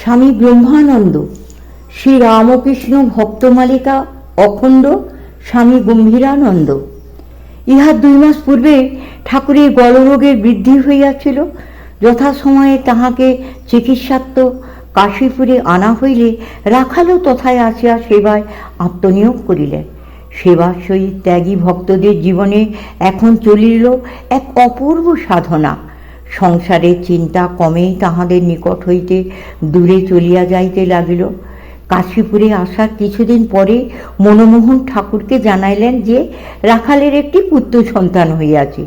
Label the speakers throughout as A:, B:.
A: স্বামী ব্রহ্মানন্দ, শ্রী রামকৃষ্ণ ভক্তমালিকা অখণ্ড, স্বামী গম্ভীরানন্দ। ইহার 2 মাস পূর্বে ঠাকুরের গলরোগের বৃদ্ধি হইয়াছিল। যথাসময়ে তাহাকে চিকিৎসার্থ কাশীপুরে আনা হইলে রাখালও তথায় আসিয়া সেবায় আত্মনিয়োগ করিলেন। সেবার সহিত ত্যাগী ভক্তদের জীবনে এখন চলিল এক অপূর্ব সাধনা। সংসারের চিন্তা কমেই তাহাদের নিকট হইতে দূরে চলিয়া যাইতে লাগিল। কাশীপুরে আসার কিছুদিন পরে মনমোহন ঠাকুরকে জানাইলেন যে রাখালের একটি পুত্র সন্তান হইয়াছে।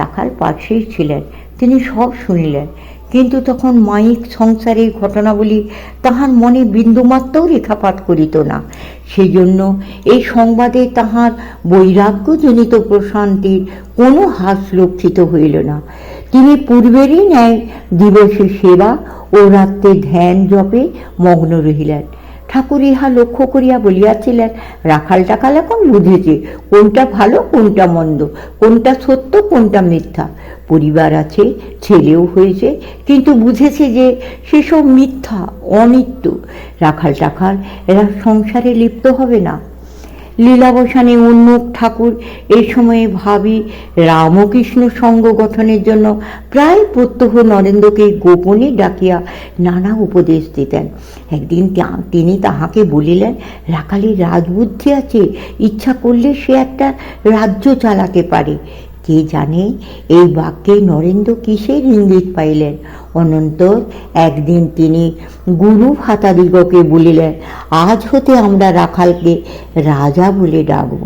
A: রাখাল পাশেই ছিলেন, তিনি সব শুনিলেন, কিন্তু তখন মায়িক সংসারের ঘটনাবলী তাহার মনে বিন্দুমাত্রও রেখাপাত করিত না। সেই জন্য এই সংবাদে তাহার বৈরাগ্যজনিত প্রশান্তির কোনো হাস লক্ষিত হইল না। তিনি পূর্বেরই ন্যায় দিবসে সেবা ও রাত্রে ধ্যান জপে মগ্ন রহিলেন। ঠাকুর ইহা লক্ষ্য করিয়া বলিয়াছিলেন, রাখাল টাকাল এখন বুঝেছে কোনটা ভালো কোনটা মন্দ, কোনটা সত্য কোনটা মিথ্যা। পরিবার আছে, ছেলেও হয়েছে, কিন্তু বুঝেছে যে সেসব মিথ্যা, অনিত্য। রাখাল টাকাল এরা সংসারে লিপ্ত হবে না। লীলাবসানে উন্মুখ ঠাকুর এই সময়ে ভাবি রামকৃষ্ণ সংঘ গঠনের জন্য প্রায় প্রত্যহ নরেন্দ্রকে গোপনে ডাকিয়া নানা উপদেশ দিতেন। একদিন তিনি তাহাকে বলিলেন, রাখালের রাজবুদ্ধি আছে, ইচ্ছা করলে সে একটা রাজ্য চালাতে পারে। কে জানে এই বাক্যে নরেন্দ্র কিসের ইঙ্গিত পাইলেন। অনন্তর একদিন তিনি গুরু ভাতাদিগকে বলিলেন, আজ হতে আমরা রাখালকে রাজা বলে ডাকব।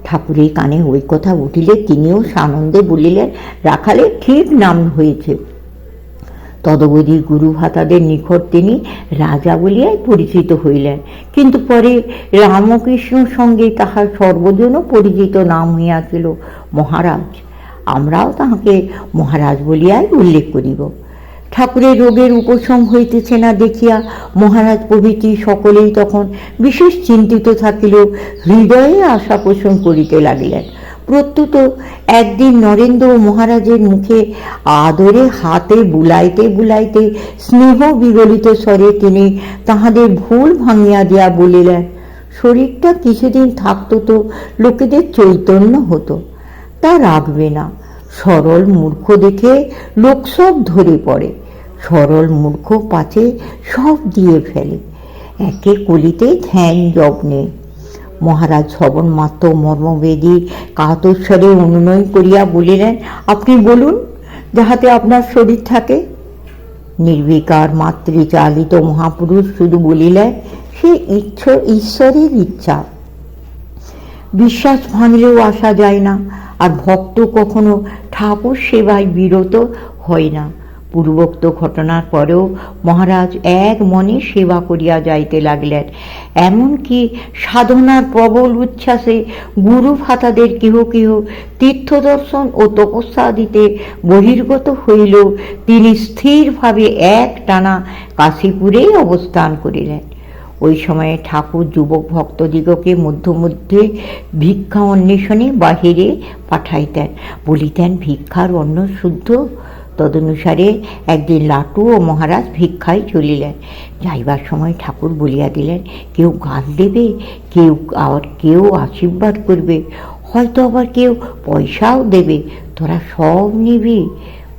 A: ঠাকুরের কানে ওই কথা উঠিলে তিনিও সানন্দে বলিলেন, রাখালের ঠিক নাম হয়েছে। তদবধি গুরু ভাতাদের নিকট তিনি রাজা বলিয়াই পরিচিত হইলেন, কিন্তু পরে রামকৃষ্ণ সঙ্গে তাহার সর্বজন পরিচিত নাম হইয়াছিল মহারাজ। আমরাও তাহাকে মহারাজ বলিয়াই উল্লেখ করিব। ঠাকুরের রোগের উপশম হইতেছে না দেখিয়া মহারাজ প্রভৃতি সকলেই তখন বিশেষ চিন্তিত থাকিলেও হৃদয়ে আশা পোষণ করিতে লাগিলেন। প্রত্যুত একদিন নরেন্দ্র মহারাজের মুখে আদরে হাতে বুলাইতে বুলাইতে স্নেহ বিগলিত স্বরে তিনি তাহাদের ভুল ভাঙিয়া দিয়া বলিলেন, শরীরটা কিছুদিন থাকতো তো লোকেদের চৈতন্য হতো, তা রাখবে না। সরল মূর্খ দেখে লোক সব ধরে পড়ে, সরল মূর্খ পাছে সব দিয়ে ফেলে। একে কলিতে ধ্যান জপ নেই। মহারাজ শ্রবণ মাত্র মর্মবেদী কাতস্বরে অনুনয় করিয়া বলিলেন, আপনি বলুন, যাহাতে আপনার শরীর থাকে। নির্বিকার মাতৃচালিত মহাপুরুষ শুধু বলিলেন, সে ঈশ্বরের ইচ্ছা। বিশ্বাস ভাঙলেও আসা যায় না, আর ভক্ত কখনো ঠাকুর সেবায় বিরত হয় না। পূর্বোক্ত ঘটনার পরেও মহারাজ এক মনে সেবা করিয়া যাইতে লাগলেন। এমনকি সাধনার প্রবল উচ্ছ্বাসে গুরু ভাতাদের কেহ কেহ তীর্থদর্শন ও তপস্যা দিতে বহির্গত হইলেও তিনি স্থিরভাবে এক টানা কাশীপুরেই অবস্থান করিলেন। ওই সময়ে ঠাকুর যুবক ভক্তদিগকে মধ্যে মধ্যে ভিক্ষা অন্বেষণে বাহিরে পাঠাইতেন, বলিতেন, ভিক্ষার অন্ন শুদ্ধ। তদনুসারে একদিন লাটু ও মহারাজ ভিক্ষায় চলিলেন। যাইবার সময় ঠাকুর বলিয়া দিলেন, কেউ গাল দেবে, কেউ আশীর্বাদ করবে, হয়তো আবার কেউ পয়সাও দেবে, তোরা সব নিবি।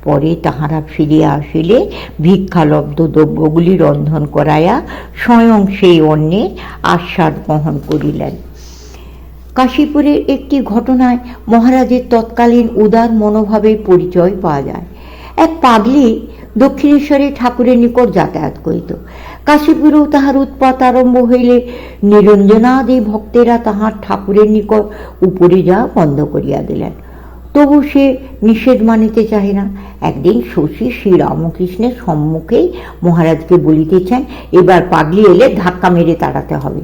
A: পরে তাহারা ফিরিয়া আসিলে ভিক্ষালব্ধ দ্রব্যগুলি রন্ধন করাইয়া স্বয়ং সেই অন্নে আস্বাদ বহন করিলেন। কাশীপুরের একটি ঘটনায় মহারাজের তৎকালীন উদার মনোভাবের পরিচয় পাওয়া যায়। এক পাগলি দক্ষিণেশ্বরে ঠাকুরের নিকট যাতায়াত করিত। কাশীপুরেও তাহার উৎপাত আরম্ভ হইলে নিরঞ্জনাদি ভক্তেরা তাহার ঠাকুরের নিকট উপরে যাওয়া বন্ধ করিয়া দিলেন। তবু সে নিষেধ মানিতে চাহে না। একদিন শশী শ্রী রামকৃষ্ণের সম্মুখেই মহারাজকে বলিতেছেন, এবার পাগলি এলে ধাক্কা মেরে তাড়াতে হবে।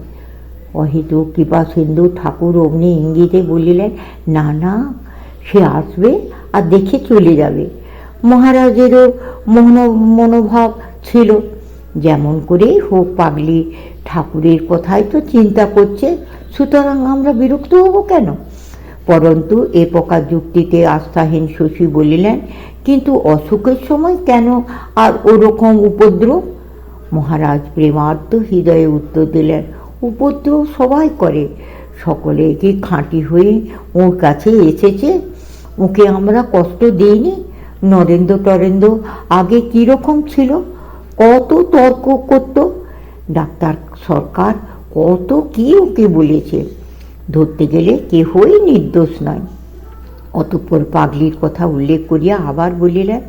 A: অহেতু কৃপা সিন্ধু ঠাকুর অগ্নি ইঙ্গিতে বলিলেন, না না, সে আসবে আর দেখে চলে যাবে। মহারাজেরও মনোভাব ছিল, যেমন করেই হোক পাগলি ঠাকুরের কথাই তো চিন্তা করছে, সুতরাং আমরা বিরক্ত হব কেন? পরন্তু এ প্রকার যুক্তিতে আস্থাহীন শশী বলিলেন, কিন্তু অসুখের সময় কেন আর ওরকম উপদ্রব? মহারাজ প্রেমার্ত হৃদয়ে উত্তর দিলেন, উপদ্রব সবাই করে, সকলে কি খাঁটি হয়ে ওর কাছে এসেছে? ওকে আমরা কষ্ট দিইনি? নরেন্দ্র টরেন্দ্র আগে কীরকম ছিল, কত তর্ক করত, ডাক্তার সরকার কত কি ওকে বলেছে, ধরতে গেলে কেহই নির্দোষ নয়। অতঃপর পাগলির কথা উল্লেখ করিয়া আবার বলিলেন,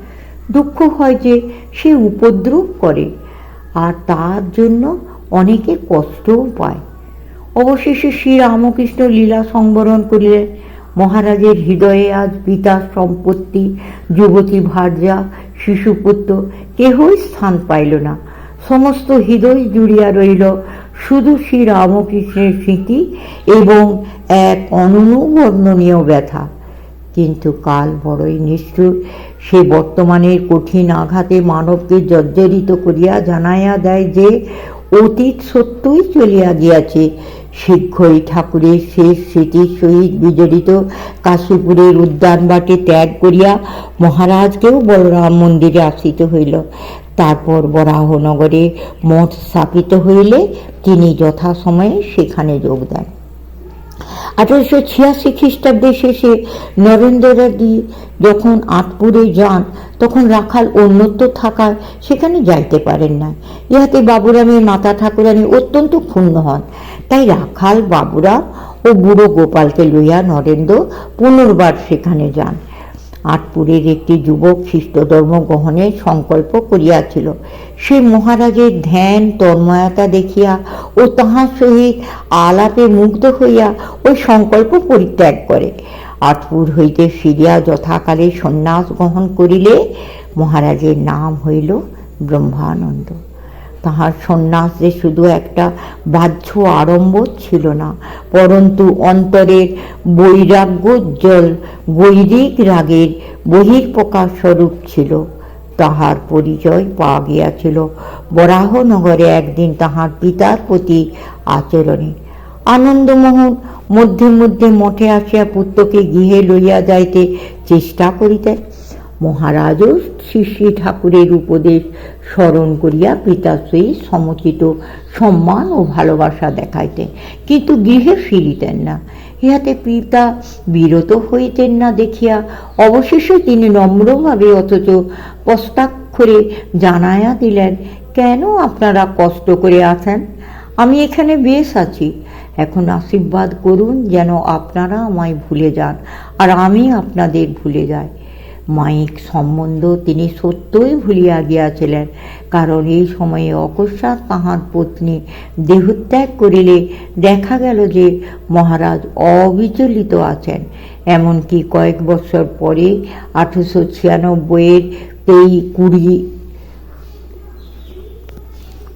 A: দুঃখ হয় যে সে উপদ্রব করে, আর তার জন্য অনেকে কষ্টও পায়। অবশেষে শ্রীরামকৃষ্ণ লীলা সংবরণ করিলেন। মহারাজের হৃদয়ে আজ পিতার সম্পত্তি, যুবতী ভার্যা, শিশুপুত্র কেহই স্থান পাইল না। সমস্ত হৃদয় জুড়িয়া রইল শুধু শ্রীরামকৃষ্ণের স্মৃতি এবং এক অননুবর্ণনীয় ব্যথা। কিন্তু কাল বড়ই নিষ্ঠুর, সে বর্তমানের কঠিন আঘাতে মানবকে জর্জরিত করিয়া জানাইয়া দেয় যে অতীত সত্যই চলিয়া গিয়াছে। শীঘ্রই ঠাকুরের শেষ স্মৃতির সহিত বিজড়িত কাশীপুরের উদ্যানবাটে ত্যাগ করিয়া মহারাজকেও বলরাম মন্দিরে আসিতে হইল। তারপর বরাহনগরে মঠ স্থাপিত হইলে তিনি যথাসময়ে সেখানে যোগ দেন। 1886 খ্রিস্টাব্দে শেষে নরেন্দ্রজি যখন আঁটপুরে যান, তখন রাখাল অন্যত্র থাকায় সেখানে যাইতে পারেন না। ইহাতে বাবুরামের মাতা ঠাকুরানী অত্যন্ত ক্ষুণ্ণ হন। তাই রাখাল বাবুরাম ও বুড়ো গোপালকে লইয়া নরেন্দ্র পুনর্বার সেখানে যান। আঁটপুরের একটি যুবক খ্রিস্টধর্ম গ্রহণের সংকল্প করিয়াছিল। সে মহারাজের ধ্যান তন্ময়তা দেখিয়া ও তাহার সহিত আলাপে মুগ্ধ হইয়া ওই সংকল্প পরিত্যাগ করে। আঁটপুর হইতে ফিরিয়া যথাকালে সন্ন্যাস গ্রহণ করিলে মহারাজের নাম হইল ব্রহ্মানন্দ। তাহার সন্ন্যাস যে শুধু একটা বাহ্য আড়ম্বর ছিল না, পরন্তু অন্তরের বৈরাগ্যোজ্জ্বল গৈরিক রাগের বহিঃপ্রকাশ স্বরূপ ছিল। তাহার পরিচয় পাওয়া গিয়াছিল বরাহনগরে একদিন তাহার পিতার প্রতি আচরণে। আনন্দমোহন মধ্যে মধ্যে মঠে আসিয়া পুত্রকে গৃহে লইয়া যাইতে চেষ্টা করিতেন। মহারাজও শ্রী শ্রী ঠাকুরের উপদেশ স্মরণ করিয়া পিতার সহিত সমুচিত সম্মান ও ভালোবাসা দেখাইতেন, কিন্তু গৃহে ফিরিতেন না। ইহাতে পিতা বিরত হইতেন না দেখিয়া অবশেষে তিনি নম্রভাবে অথচ স্পষ্টাক্ষরে জানাইয়া দিলেন, কেন আপনারা কষ্ট করে আছেন? আমি এখানে বেশ আছি। এখন আশীর্বাদ করুন যেন আপনারা আমায় ভুলে যান আর আমি আপনাদের ভুলে যাই। মায়িক সম্বন্ধ তিনি সত্যই ভুলিয়া গিয়াছিলেন, কারণ এই সময়ে অকস্মাৎ তাহার পত্নী দেহত্যাগ করিলে দেখা গেল যে মহারাজ অবিচলিত আছেন। এমনকি কয়েক বছর পরে 1896-এর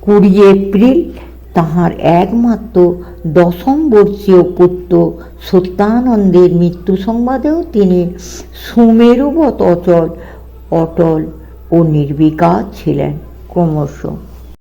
A: 20 এপ্রিল তাহার একমাত্র 10ম বর্ষীয় পুত্র সত্যানন্দের মৃত্যু সংবাদেও তিনি সুমেরুবৎ অচল, অটল ও নির্বিকার ছিলেন। ক্রমশ